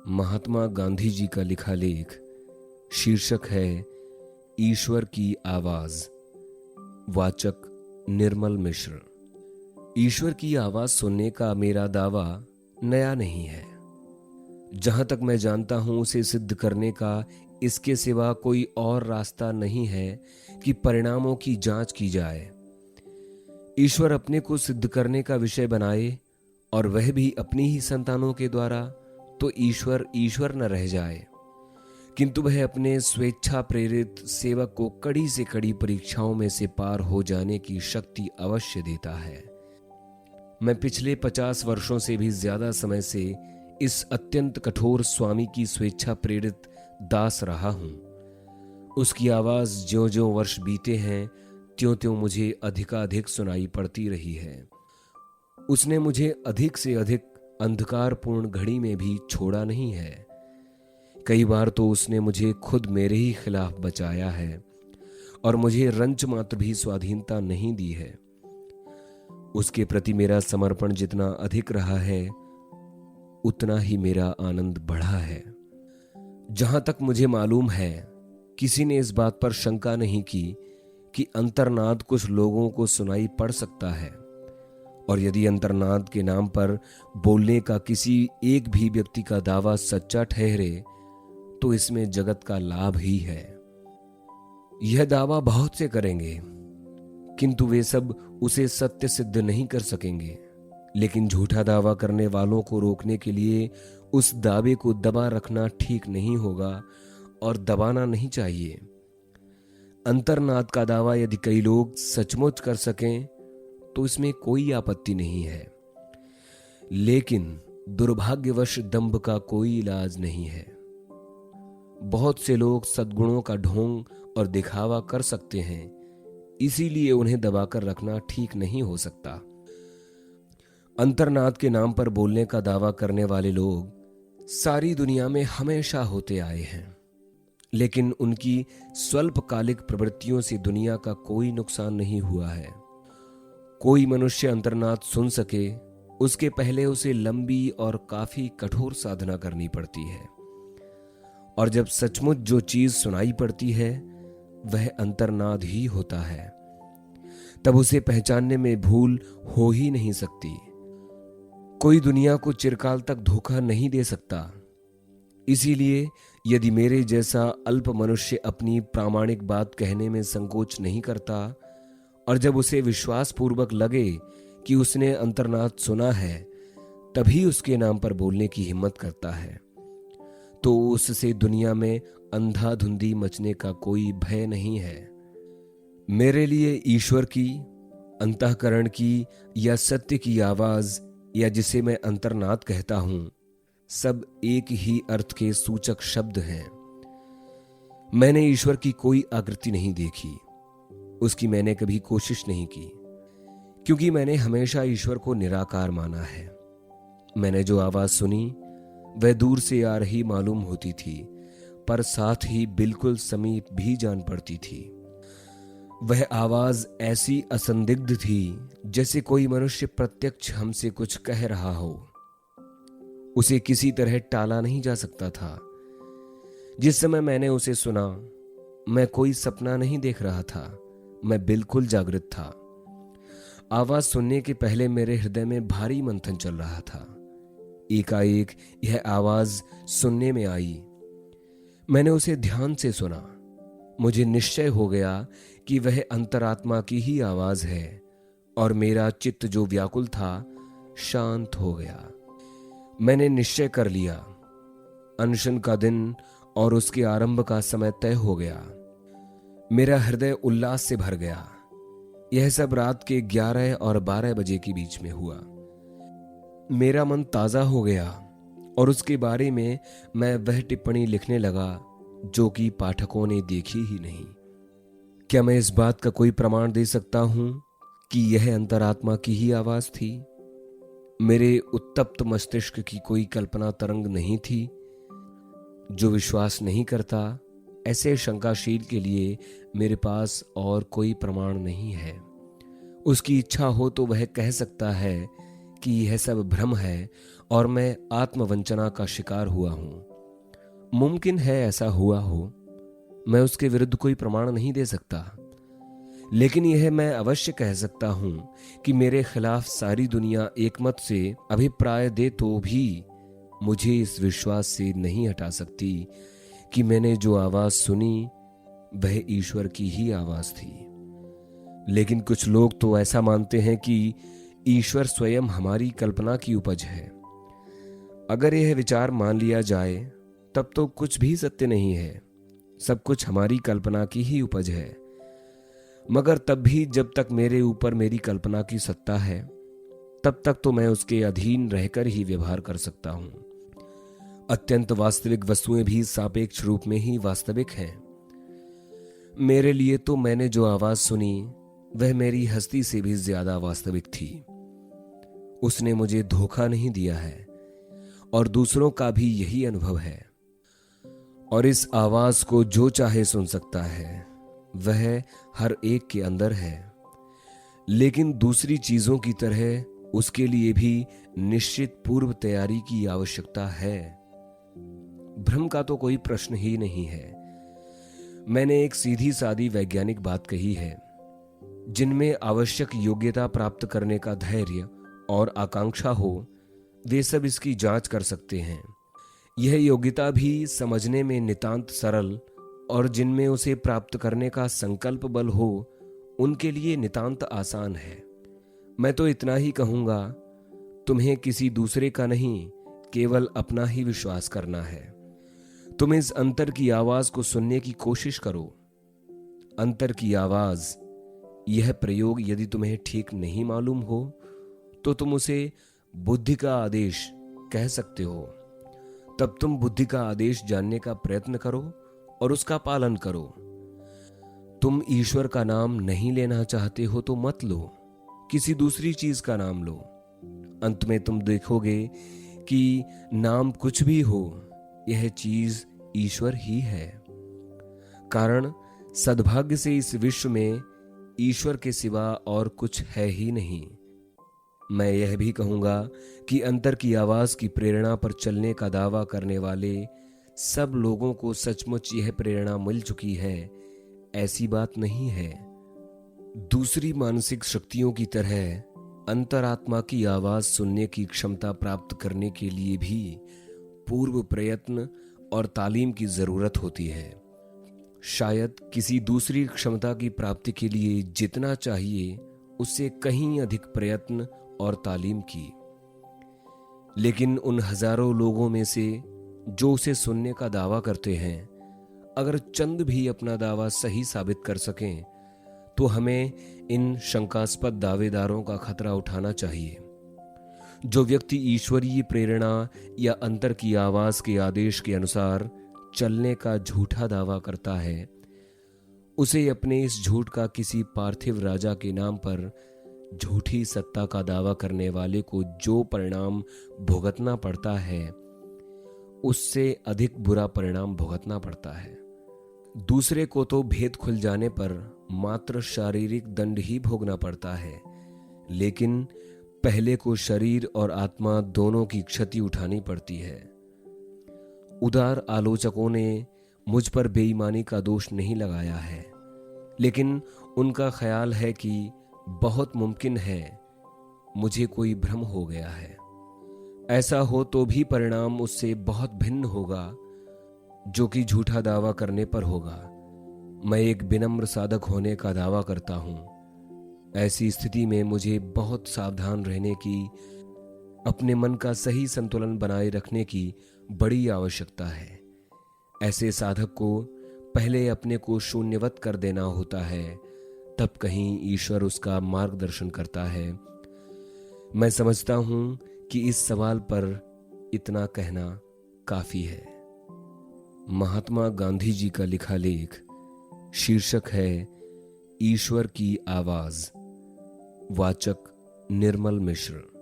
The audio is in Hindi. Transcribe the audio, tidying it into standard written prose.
महात्मा गांधी जी का लिखा लेख। शीर्षक है ईश्वर की आवाज। वाचक निर्मल मिश्र। ईश्वर की आवाज सुनने का मेरा दावा नया नहीं है। जहां तक मैं जानता हूं, उसे सिद्ध करने का इसके सिवा कोई और रास्ता नहीं है कि परिणामों की जांच की जाए। ईश्वर अपने को सिद्ध करने का विषय बनाए और वह भी अपनी ही संतानों के द्वारा, तो ईश्वर ईश्वर न रह जाए, किंतु वह अपने स्वेच्छा प्रेरित सेवक को कड़ी से कड़ी परीक्षाओं में से पार हो जाने की शक्ति अवश्य देता है। मैं पिछले 50 वर्षों से भी ज्यादा समय से इस अत्यंत कठोर स्वामी की स्वेच्छा प्रेरित दास रहा हूं। उसकी आवाज ज्यों ज्यों वर्ष बीते हैं त्यों त्यों मुझे अधिकाधिक सुनाई पड़ती रही है। उसने मुझे अधिक से अधिक अंधकारपूर्ण घड़ी में भी छोड़ा नहीं है। कई बार तो उसने मुझे खुद मेरे ही खिलाफ बचाया है और मुझे रंच मात्र भी स्वाधीनता नहीं दी है। उसके प्रति मेरा समर्पण जितना अधिक रहा है, उतना ही मेरा आनंद बढ़ा है। जहां तक मुझे मालूम है, किसी ने इस बात पर शंका नहीं की कि अंतर्नाद कुछ लोगों को सुनाई पड़ सकता है, और यदि अंतर्नाद के नाम पर बोलने का किसी एक भी व्यक्ति का दावा सच्चा ठहरे, तो इसमें जगत का लाभ ही है। यह दावा बहुत से करेंगे, किंतु वे सब उसे सत्य सिद्ध नहीं कर सकेंगे। लेकिन झूठा दावा करने वालों को रोकने के लिए उस दावे को दबा रखना ठीक नहीं होगा और दबाना नहीं चाहिए। अंतर्नाद का दावा यदि कई लोग सचमुच कर सकें तो इसमें कोई आपत्ति नहीं है, लेकिन दुर्भाग्यवश दंभ का कोई इलाज नहीं है। बहुत से लोग सद्गुणों का ढोंग और दिखावा कर सकते हैं, इसीलिए उन्हें दबाकर रखना ठीक नहीं हो सकता। अंतर्नाद के नाम पर बोलने का दावा करने वाले लोग सारी दुनिया में हमेशा होते आए हैं, लेकिन उनकी स्वल्पकालिक प्रवृत्तियों से दुनिया का कोई नुकसान नहीं हुआ है। कोई मनुष्य अंतर्नाद सुन सके, उसके पहले उसे लंबी और काफी कठोर साधना करनी पड़ती है, और जब सचमुच जो चीज सुनाई पड़ती है वह अंतर्नाद ही होता है, तब उसे पहचानने में भूल हो ही नहीं सकती। कोई दुनिया को चिरकाल तक धोखा नहीं दे सकता। इसीलिए यदि मेरे जैसा अल्प मनुष्य अपनी प्रामाणिक बात कहने में संकोच नहीं करता, और जब उसे विश्वास पूर्वक लगे कि उसने अंतर्नाद सुना है, तभी उसके नाम पर बोलने की हिम्मत करता है, तो उससे दुनिया में अंधाधुंधी मचने का कोई भय नहीं है। मेरे लिए ईश्वर की, अंतःकरण की या सत्य की आवाज, या जिसे मैं अंतर्नाद कहता हूं, सब एक ही अर्थ के सूचक शब्द हैं। मैंने ईश्वर की कोई आकृति नहीं देखी, उसकी मैंने कभी कोशिश नहीं की, क्योंकि मैंने हमेशा ईश्वर को निराकार माना है। मैंने जो आवाज सुनी वह दूर से आ रही मालूम होती थी, पर साथ ही बिल्कुल समीप भी जान पड़ती थी। वह आवाज ऐसी असंदिग्ध थी जैसे कोई मनुष्य प्रत्यक्ष हमसे कुछ कह रहा हो। उसे किसी तरह टाला नहीं जा सकता था। जिस समय मैंने उसे सुना, मैं कोई सपना नहीं देख रहा था, मैं बिल्कुल जागृत था। आवाज सुनने के पहले मेरे हृदय में भारी मंथन चल रहा था। एकाएक यह आवाज सुनने में आई। मैंने उसे ध्यान से सुना। मुझे निश्चय हो गया कि वह अंतरात्मा की ही आवाज है, और मेरा चित्त जो व्याकुल था शांत हो गया। मैंने निश्चय कर लिया, अनशन का दिन और उसके आरंभ का समय तय हो गया। मेरा हृदय उल्लास से भर गया। यह सब रात के 11 और 12 बजे के बीच में हुआ। मेरा मन ताजा हो गया और उसके बारे में मैं वह टिप्पणी लिखने लगा जो कि पाठकों ने देखी ही नहीं। क्या मैं इस बात का कोई प्रमाण दे सकता हूं कि यह अंतरात्मा की ही आवाज थी? मेरे उत्तप्त मस्तिष्क की कोई कल्पना तरंग नहीं थी। जो विश्वास नहीं करता, ऐसे शंकाशील के लिए मेरे पास और कोई प्रमाण नहीं है। उसकी इच्छा हो तो वह कह सकता है कि यह सब भ्रम है और मैं आत्मवंचना का शिकार हुआ हूं। मुमकिन है ऐसा हुआ हो, मैं उसके विरुद्ध कोई प्रमाण नहीं दे सकता, लेकिन यह मैं अवश्य कह सकता हूं कि मेरे खिलाफ सारी दुनिया एकमत से अभिप्राय दे तो भी मुझे इस विश्वास से नहीं हटा सकती कि मैंने जो आवाज सुनी वह ईश्वर की ही आवाज थी। लेकिन कुछ लोग तो ऐसा मानते हैं कि ईश्वर स्वयं हमारी कल्पना की उपज है। अगर यह विचार मान लिया जाए तब तो कुछ भी सत्य नहीं है, सब कुछ हमारी कल्पना की ही उपज है। मगर तब भी जब तक मेरे ऊपर मेरी कल्पना की सत्ता है तब तक तो मैं उसके अधीन रहकर ही व्यवहार कर सकता हूं। अत्यंत वास्तविक वस्तुएं भी सापेक्ष रूप में ही वास्तविक हैं। मेरे लिए तो मैंने जो आवाज सुनी वह मेरी हस्ती से भी ज्यादा वास्तविक थी। उसने मुझे धोखा नहीं दिया है और दूसरों का भी यही अनुभव है। और इस आवाज को जो चाहे सुन सकता है, वह हर एक के अंदर है। लेकिन दूसरी चीजों की तरह उसके लिए भी निश्चित पूर्व तैयारी की आवश्यकता है। भ्रम का तो कोई प्रश्न ही नहीं है। मैंने एक सीधी सादी वैज्ञानिक बात कही है। जिनमें आवश्यक योग्यता प्राप्त करने का धैर्य और आकांक्षा हो, वे सब इसकी जांच कर सकते हैं। यह योग्यता भी समझने में नितांत सरल और जिनमें उसे प्राप्त करने का संकल्प बल हो, उनके लिए नितांत आसान है। मैं तो इतना ही कहूंगा, तुम्हें किसी दूसरे का नहीं, केवल अपना ही विश्वास करना है। तुम इस अंतर की आवाज को सुनने की कोशिश करो। अंतर की आवाज, यह प्रयोग यदि तुम्हें ठीक नहीं मालूम हो तो तुम उसे बुद्धि का आदेश कह सकते हो। तब तुम बुद्धि का आदेश जानने का प्रयत्न करो और उसका पालन करो। तुम ईश्वर का नाम नहीं लेना चाहते हो तो मत लो, किसी दूसरी चीज का नाम लो। अंत में तुम देखोगे कि नाम कुछ भी हो, यह चीज ईश्वर ही है। कारण सद्भाग्य से इस विश्व में ईश्वर के सिवा और कुछ है ही नहीं। मैं यह भी कहूंगा कि अंतर की आवाज की प्रेरणा पर चलने का दावा करने वाले सब लोगों को सचमुच यह प्रेरणा मिल चुकी है, ऐसी बात नहीं है। दूसरी मानसिक शक्तियों की तरह अंतरात्मा की आवाज सुनने की क्षमता प्राप्त करने के लिए भी पूर्व प्रयत्न और तालीम की जरूरत होती है। शायद किसी दूसरी क्षमता की प्राप्ति के लिए जितना चाहिए उससे कहीं अधिक प्रयत्न और तालीम की। लेकिन उन हजारों लोगों में से जो उसे सुनने का दावा करते हैं, अगर चंद भी अपना दावा सही साबित कर सकें तो हमें इन शंकास्पद दावेदारों का खतरा उठाना चाहिए। जो व्यक्ति ईश्वरीय प्रेरणा या अंतर की आवाज के आदेश के अनुसार चलने का झूठा दावा करता है, उसे अपने इस झूठ का किसी पार्थिव राजा के नाम पर झूठी सत्ता का दावा करने वाले को जो परिणाम भुगतना पड़ता है, उससे अधिक बुरा परिणाम भुगतना पड़ता है। दूसरे को तो भेद खुल जाने पर मात्र शारीरिक दंड ही भोगना पड़ता है, लेकिन पहले को शरीर और आत्मा दोनों की क्षति उठानी पड़ती है। उदार आलोचकों ने मुझ पर बेईमानी का दोष नहीं लगाया है, लेकिन उनका ख्याल है कि बहुत मुमकिन है मुझे कोई भ्रम हो गया है। ऐसा हो तो भी परिणाम उससे बहुत भिन्न होगा जो कि झूठा दावा करने पर होगा। मैं एक विनम्र साधक होने का दावा करता हूं। ऐसी स्थिति में मुझे बहुत सावधान रहने की, अपने मन का सही संतुलन बनाए रखने की बड़ी आवश्यकता है। ऐसे साधक को पहले अपने को शून्यवत कर देना होता है, तब कहीं ईश्वर उसका मार्गदर्शन करता है। मैं समझता हूं कि इस सवाल पर इतना कहना काफी है। महात्मा गांधी जी का लिखा लेख, शीर्षक है ईश्वर की आवाज। वाचक निर्मल मिश्र।